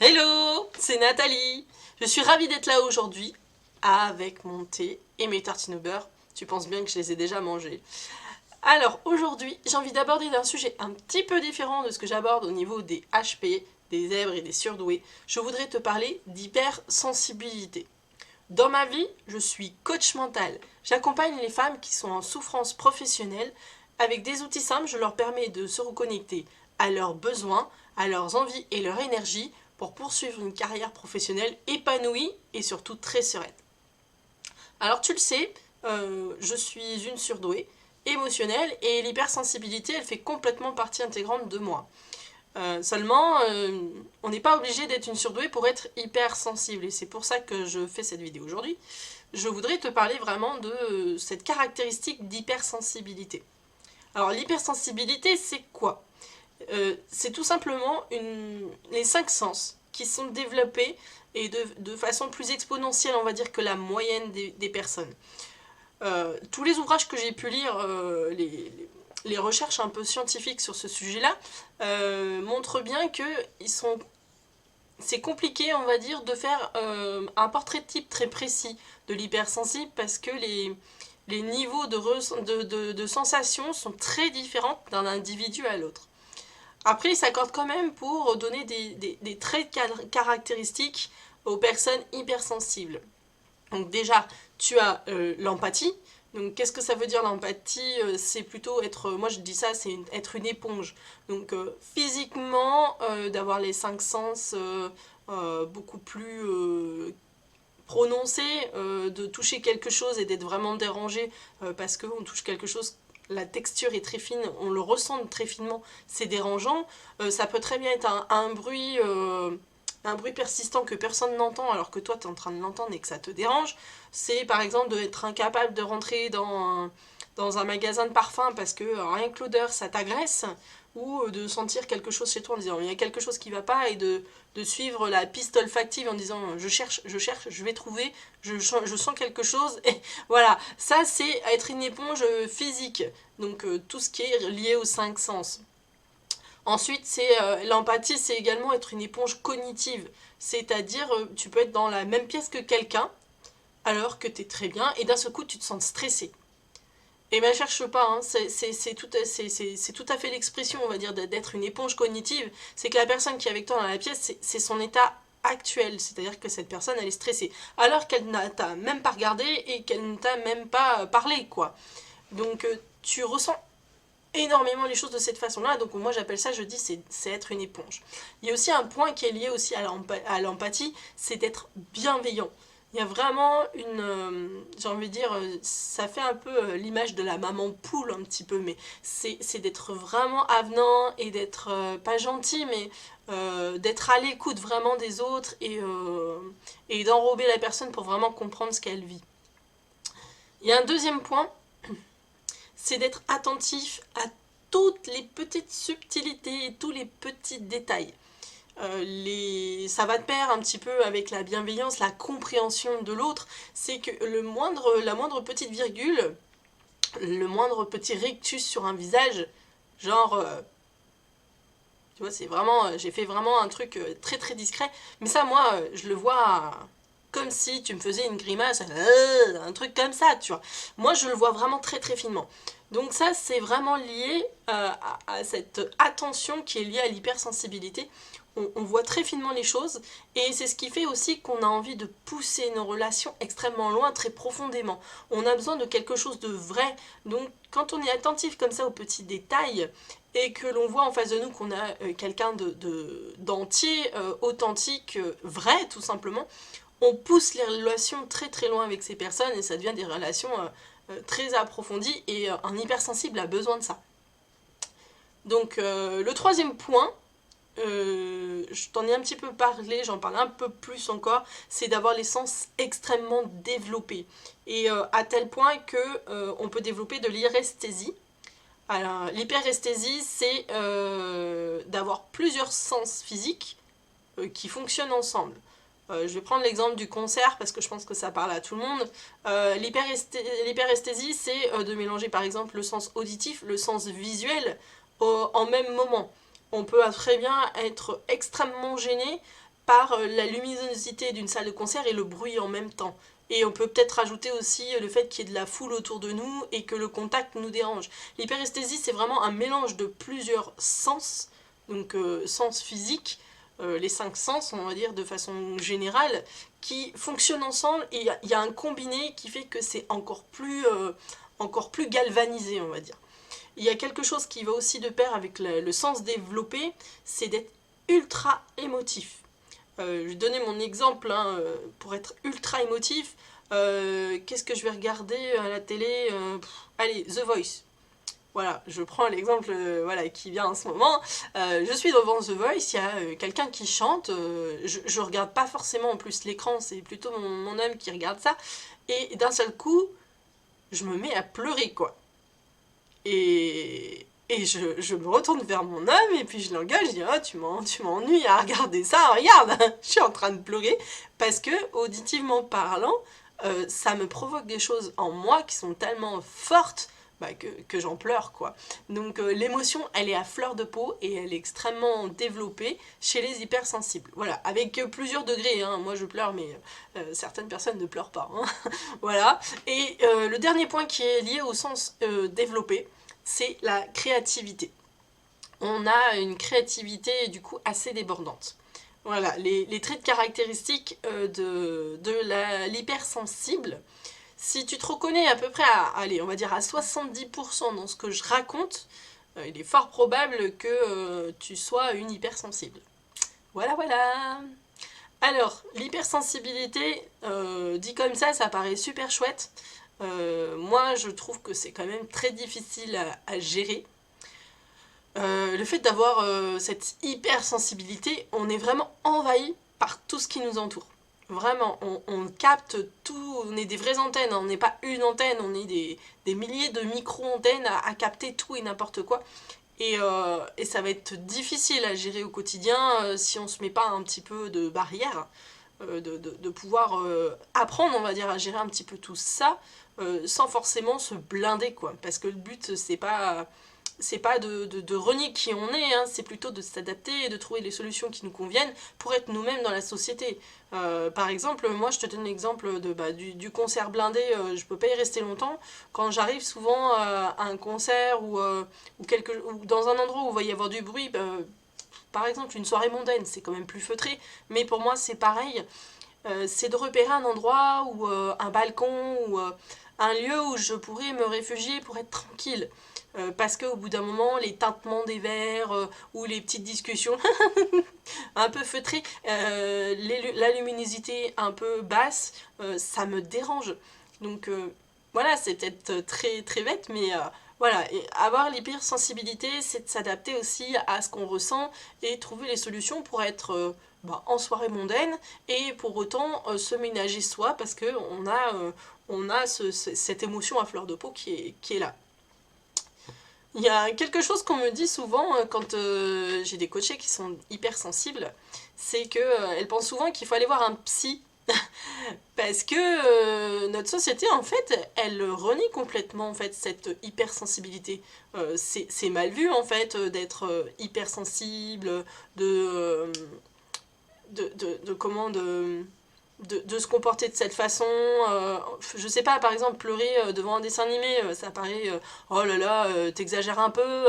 Hello, c'est Nathalie. Je suis ravie d'être là aujourd'hui avec mon thé et mes tartines au beurre. Tu penses bien que je les ai déjà mangées. Alors aujourd'hui, j'ai envie d'aborder un sujet un petit peu différent de ce que j'aborde au niveau des HP, des zèbres et des surdoués. Je voudrais te parler d'hypersensibilité. Dans ma vie, je suis coach mental. J'accompagne les femmes qui sont en souffrance professionnelle. Avec des outils simples, je leur permets de se reconnecter à leurs besoins, à leurs envies et leur énergie pour poursuivre une carrière professionnelle épanouie et surtout très sereine. Alors tu le sais, je suis une surdouée émotionnelle et l'hypersensibilité, elle fait complètement partie intégrante de moi. Seulement, on n'est pas obligé d'être une surdouée pour être hypersensible et c'est pour ça que je fais cette vidéo aujourd'hui. Je voudrais te parler vraiment de cette caractéristique d'hypersensibilité. Alors l'hypersensibilité, c'est quoi? C'est tout simplement les 5 sens qui sont développés et de façon plus exponentielle, on va dire, que la moyenne des personnes. Tous les ouvrages que j'ai pu lire, les recherches un peu scientifiques sur ce sujet-là, montrent bien que c'est compliqué, on va dire, de faire un portrait type très précis de l'hypersensible parce que les niveaux de sensations sont très différents d'un individu à l'autre. Après, il s'accorde quand même pour donner des traits caractéristiques aux personnes hypersensibles. Donc déjà, tu as l'empathie. Donc qu'est-ce que ça veut dire l'empathie? C'est plutôt être, moi je dis ça, c'est être une éponge. Donc physiquement, d'avoir les 5 sens beaucoup plus prononcés, de toucher quelque chose et d'être vraiment dérangé parce qu'on touche quelque chose, la texture est très fine, on le ressent très finement, c'est dérangeant. Ça peut très bien être un bruit persistant que personne n'entend alors que toi tu es en train de l'entendre et que ça te dérange. C'est par exemple d'être incapable de rentrer dans un magasin de parfum parce que rien que l'odeur ça t'agresse, ou de sentir quelque chose chez toi en disant il y a quelque chose qui va pas et de suivre la piste olfactive en disant je cherche, je vais trouver, je sens quelque chose. Et voilà, ça c'est être une éponge physique, donc tout ce qui est lié aux 5 sens. Ensuite, l'empathie, c'est également être une éponge cognitive, c'est-à-dire tu peux être dans la même pièce que quelqu'un alors que tu es très bien et d'un seul coup tu te sens stressé. Et ben cherche pas, hein. C'est tout à fait l'expression, on va dire, d'être une éponge cognitive. C'est que la personne qui est avec toi dans la pièce, c'est son état actuel, c'est-à-dire que cette personne elle est stressée, alors qu'elle ne t'a même pas regardé et qu'elle ne t'a même pas parlé, quoi. Donc tu ressens énormément les choses de cette façon-là, donc moi j'appelle ça, je dis, c'est être une éponge. Il y a aussi un point qui est lié aussi à l'empathie, c'est d'être bienveillant. Il y a vraiment j'ai envie de dire, ça fait un peu l'image de la maman poule un petit peu, mais c'est d'être vraiment avenant et d'être pas gentil, mais d'être à l'écoute vraiment des autres et d'enrober la personne pour vraiment comprendre ce qu'elle vit. Il y a un deuxième point, c'est d'être attentif à toutes les petites subtilités et tous les petits détails. Ça va de pair un petit peu avec la bienveillance, la compréhension de l'autre. C'est que la moindre petite virgule, le moindre petit rictus sur un visage, genre, tu vois, c'est vraiment, j'ai fait vraiment un truc très très discret. Mais ça, moi, je le vois comme si tu me faisais une grimace, un truc comme ça, tu vois. Moi, je le vois vraiment très très finement. Donc ça, c'est vraiment lié à cette attention qui est liée à l'hypersensibilité. On voit très finement les choses et c'est ce qui fait aussi qu'on a envie de pousser nos relations extrêmement loin, très profondément. On a besoin de quelque chose de vrai. Donc quand on est attentif comme ça aux petits détails et que l'on voit en face de nous qu'on a quelqu'un d'entier, authentique, vrai tout simplement, on pousse les relations très très loin avec ces personnes et ça devient des relations très approfondies et un hypersensible a besoin de ça. Donc le troisième point, je t'en ai un petit peu parlé, j'en parle un peu plus encore, c'est d'avoir les sens extrêmement développés. Et à tel point que on peut développer de l'hyperesthésie. Alors, l'hyperesthésie, c'est d'avoir plusieurs sens physiques qui fonctionnent ensemble. Je vais prendre l'exemple du concert parce que je pense que ça parle à tout le monde. L'hyperesthésie, c'est de mélanger par exemple le sens auditif, le sens visuel en même moment. On peut très bien être extrêmement gêné par la luminosité d'une salle de concert et le bruit en même temps. Et on peut peut-être rajouter aussi le fait qu'il y ait de la foule autour de nous et que le contact nous dérange. L'hyperesthésie, c'est vraiment un mélange de plusieurs sens, donc sens physiques, les 5 sens, on va dire de façon générale, qui fonctionnent ensemble et il y a un combiné qui fait que c'est encore plus galvanisé, on va dire. Il y a quelque chose qui va aussi de pair avec le sens développé, c'est d'être ultra émotif. Je vais donner mon exemple hein, pour être ultra émotif. Qu'est-ce que je vais regarder à la télé allez, The Voice. Voilà, je prends l'exemple voilà, qui vient en ce moment. Je suis devant The Voice, il y a quelqu'un qui chante. Je regarde pas forcément en plus l'écran, c'est plutôt mon homme qui regarde ça. Et d'un seul coup, je me mets à pleurer, quoi. Et je me retourne vers mon homme et puis je l'engage, je dis oh, tu m'ennuies à regarder ça, regarde, je suis en train de pleurer parce que auditivement parlant, ça me provoque des choses en moi qui sont tellement fortes bah, que j'en pleure quoi. Donc l'émotion elle est à fleur de peau et elle est extrêmement développée chez les hypersensibles. Voilà, avec plusieurs degrés, hein. Moi je pleure mais certaines personnes ne pleurent pas. Hein. Voilà, et le dernier point qui est lié au sens développé, c'est la créativité. On a une créativité du coup assez débordante. Voilà, les traits de caractéristiques de l'hypersensible. Si tu te reconnais à peu près allez, on va dire à 70% dans ce que je raconte, il est fort probable que tu sois une hypersensible. Voilà, voilà. Alors, l'hypersensibilité, dit comme ça paraît super chouette. Moi, je trouve que c'est quand même très difficile à gérer. Le fait d'avoir cette hypersensibilité, on est vraiment envahi par tout ce qui nous entoure. Vraiment, on capte tout, on est des vraies antennes, on n'est pas une antenne, on est des milliers de micro-antennes à capter tout et n'importe quoi. Et ça va être difficile à gérer au quotidien si on ne se met pas un petit peu de barrière, de pouvoir apprendre, on va dire, à gérer un petit peu tout ça, sans forcément se blinder, quoi. Parce que le but, c'est pas de renier qui on est, hein, c'est plutôt de s'adapter et de trouver les solutions qui nous conviennent pour être nous-mêmes dans la société. Par exemple, moi je te donne l'exemple du concert blindé, je peux pas y rester longtemps. Quand j'arrive souvent à un concert ou dans un endroit où il va y avoir du bruit, par exemple une soirée mondaine, c'est quand même plus feutré, mais pour moi c'est pareil. C'est de repérer un endroit ou un balcon ou un lieu où je pourrais me réfugier pour être tranquille. Parce qu'au bout d'un moment, les tintements des verres ou les petites discussions un peu feutrées, la luminosité un peu basse, ça me dérange. Donc voilà, c'est peut-être très, très bête, mais voilà, et avoir l'hypersensibilité, c'est de s'adapter aussi à ce qu'on ressent et trouver les solutions pour être en soirée mondaine et pour autant se ménager soi parce qu'on a cette émotion à fleur de peau qui est là. Il y a quelque chose qu'on me dit souvent quand j'ai des coachés qui sont hypersensibles, c'est qu'elles pensent souvent qu'il faut aller voir un psy. Parce que notre société, en fait, elle renie complètement en fait, cette hypersensibilité. C'est mal vu, en fait, d'être hypersensible, de se comporter de cette façon. Je sais pas, par exemple, pleurer devant un dessin animé, ça paraît oh là là, t'exagères un peu,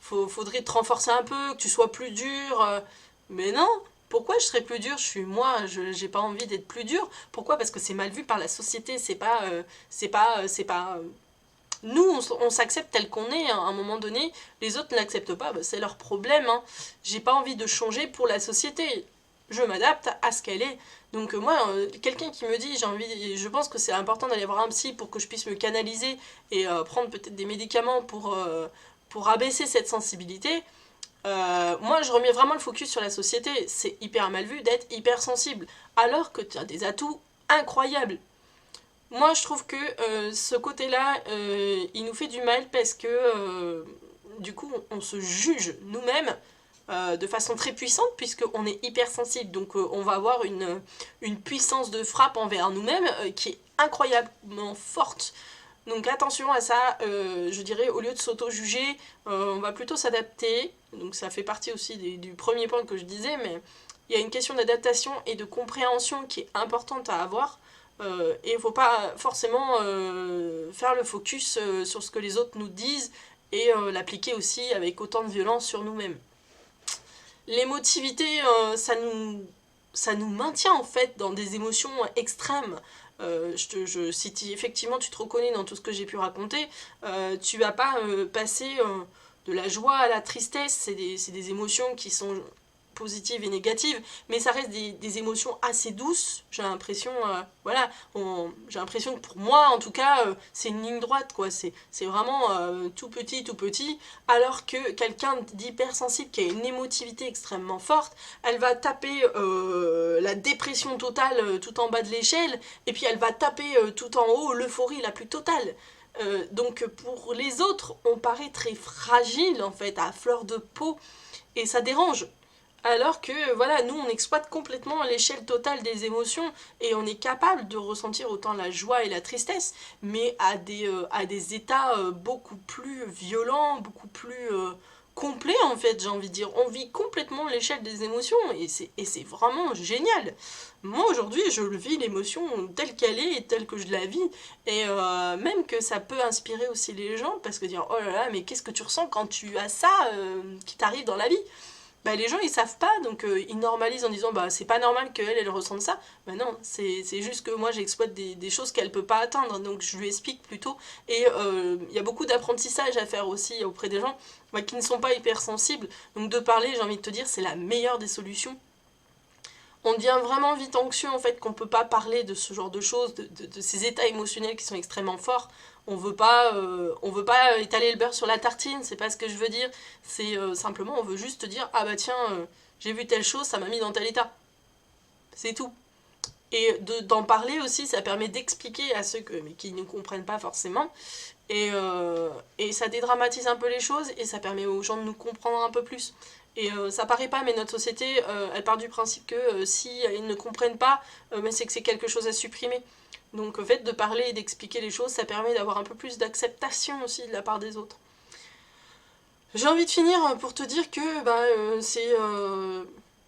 faudrait te renforcer un peu, que tu sois plus dur. Mais non, pourquoi je serais plus dur? Je suis moi, j'ai pas envie d'être plus dur. Pourquoi? Parce que c'est mal vu par la société, c'est pas. Nous, on s'accepte tel qu'on est, hein. À un moment donné, les autres ne l'acceptent pas, bah, c'est leur problème. Hein. J'ai pas envie de changer pour la société. Je m'adapte à ce qu'elle est. Donc moi, quelqu'un qui me dit, je pense que c'est important d'aller voir un psy pour que je puisse me canaliser et prendre peut-être des médicaments pour abaisser cette sensibilité. Moi, je remets vraiment le focus sur la société. C'est hyper mal vu d'être hypersensible, alors que tu as des atouts incroyables. Moi, je trouve que ce côté-là, il nous fait du mal parce que du coup, on se juge nous-mêmes de façon très puissante puisqu'on est hypersensible. Donc, on va avoir une puissance de frappe envers nous-mêmes qui est incroyablement forte. Donc, attention à ça. Je dirais, au lieu de s'auto-juger, on va plutôt s'adapter. Donc, ça fait partie aussi du premier point que je disais, mais il y a une question d'adaptation et de compréhension qui est importante à avoir. Et il ne faut pas forcément faire le focus sur ce que les autres nous disent et l'appliquer aussi avec autant de violence sur nous-mêmes. L'émotivité, ça nous maintient en fait dans des émotions extrêmes. Si effectivement tu te reconnais dans tout ce que j'ai pu raconter, tu vas pas passer de la joie à la tristesse, c'est des émotions qui sont positives et négatives, mais ça reste des émotions assez douces, j'ai l'impression, voilà, j'ai l'impression que pour moi, en tout cas, c'est une ligne droite, quoi, c'est vraiment tout petit, alors que quelqu'un d'hypersensible qui a une émotivité extrêmement forte, elle va taper la dépression totale tout en bas de l'échelle, et puis elle va taper tout en haut l'euphorie la plus totale. Donc pour les autres, on paraît très fragile, en fait, à fleur de peau, et ça dérange. Alors que, voilà, nous, on exploite complètement l'échelle totale des émotions et on est capable de ressentir autant la joie et la tristesse, mais à des états beaucoup plus violents, beaucoup plus complets, en fait, j'ai envie de dire. On vit complètement l'échelle des émotions et c'est vraiment génial. Moi, aujourd'hui, je vis l'émotion telle qu'elle est et telle que je la vis. Et même que ça peut inspirer aussi les gens, parce que dire, oh là là, mais qu'est-ce que tu ressens quand tu as ça qui t'arrive dans la vie ? Bah, les gens ils savent pas, donc ils normalisent en disant bah c'est pas normal qu'elle elle ressente ça. Bah non, c'est juste que moi j'exploite des choses qu'elle peut pas atteindre, donc je lui explique plutôt. Et il y a beaucoup d'apprentissage à faire aussi auprès des gens qui ne sont pas hypersensibles. Donc de parler, j'ai envie de te dire, c'est la meilleure des solutions. On devient vraiment vite anxieux en fait qu'on peut pas parler de ce genre de choses, de ces états émotionnels qui sont extrêmement forts. On veut pas étaler le beurre sur la tartine, c'est pas ce que je veux dire. C'est simplement on veut juste te dire ah bah tiens j'ai vu telle chose, ça m'a mis dans tel état. C'est tout. Et d'en parler aussi, ça permet d'expliquer à ceux qui ne comprennent pas forcément. Et ça dédramatise un peu les choses et ça permet aux gens de nous comprendre un peu plus. Et ça paraît pas, mais notre société, elle part du principe que si ils ne comprennent pas, c'est que c'est quelque chose à supprimer. Donc le fait de parler et d'expliquer les choses, ça permet d'avoir un peu plus d'acceptation aussi de la part des autres. J'ai envie de finir pour te dire que c'est...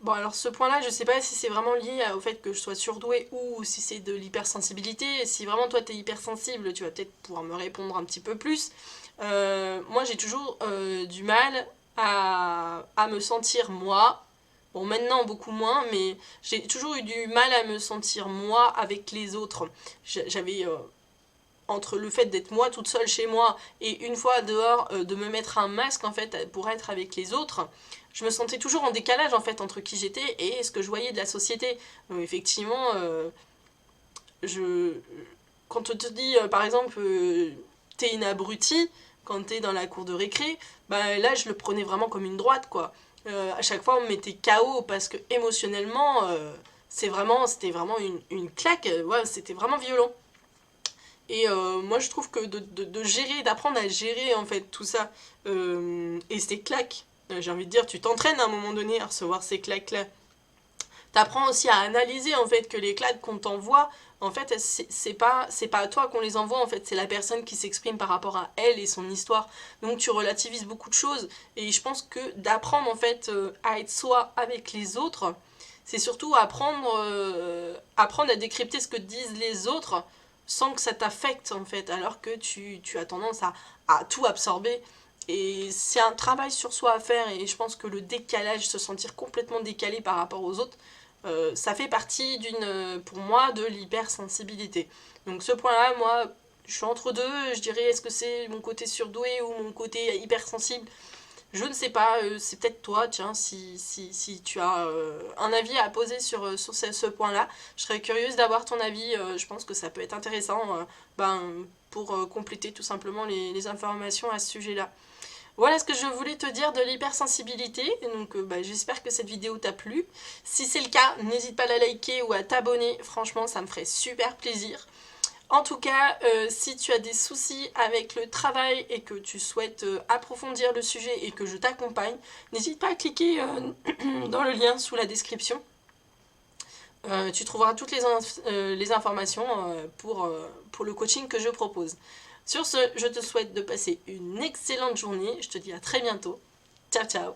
Bon alors ce point-là, je sais pas si c'est vraiment lié au fait que je sois surdouée ou si c'est de l'hypersensibilité. Si vraiment toi t'es hypersensible, tu vas peut-être pouvoir me répondre un petit peu plus. Moi j'ai toujours du mal à me sentir moi. Bon maintenant beaucoup moins, mais j'ai toujours eu du mal à me sentir moi avec les autres. J'avais... entre le fait d'être moi toute seule chez moi et une fois dehors de me mettre un masque en fait pour être avec les autres, je me sentais toujours en décalage en fait entre qui j'étais et ce que je voyais de la société. Donc effectivement, quand on te dit par exemple t'es une abrutie quand t'es dans la cour de récré, là je le prenais vraiment comme une droite quoi. À chaque fois on me mettait KO parce que émotionnellement c'était vraiment une claque, ouais, c'était vraiment violent. Et moi je trouve que de gérer, d'apprendre à gérer en fait tout ça et ces claques, j'ai envie de dire tu t'entraînes à un moment donné à recevoir ces claques là. T'apprends aussi à analyser en fait que les claques qu'on t'envoie, en fait c'est pas à toi qu'on les envoie, en fait c'est la personne qui s'exprime par rapport à elle et son histoire. Donc tu relativises beaucoup de choses et je pense que d'apprendre en fait à être soi avec les autres, c'est surtout apprendre à décrypter ce que disent les autres sans que ça t'affecte en fait, alors que tu as tendance à tout absorber. Et c'est un travail sur soi à faire et je pense que le décalage, se sentir complètement décalé par rapport aux autres, ça fait partie pour moi de l'hypersensibilité. Donc ce point-là, moi, je suis entre deux, je dirais est-ce que c'est mon côté surdoué ou mon côté hypersensible ? Je ne sais pas, c'est peut-être toi, tiens, si tu as un avis à poser sur ce point-là. Je serais curieuse d'avoir ton avis, je pense que ça peut être intéressant pour compléter tout simplement les informations à ce sujet-là. Voilà ce que je voulais te dire de l'hypersensibilité, donc j'espère que cette vidéo t'a plu. Si c'est le cas, n'hésite pas à la liker ou à t'abonner, franchement ça me ferait super plaisir. En tout cas, si tu as des soucis avec le travail et que tu souhaites approfondir le sujet et que je t'accompagne, n'hésite pas à cliquer dans le lien sous la description. Tu trouveras toutes les informations pour le coaching que je propose. Sur ce, je te souhaite de passer une excellente journée. Je te dis à très bientôt. Ciao, ciao!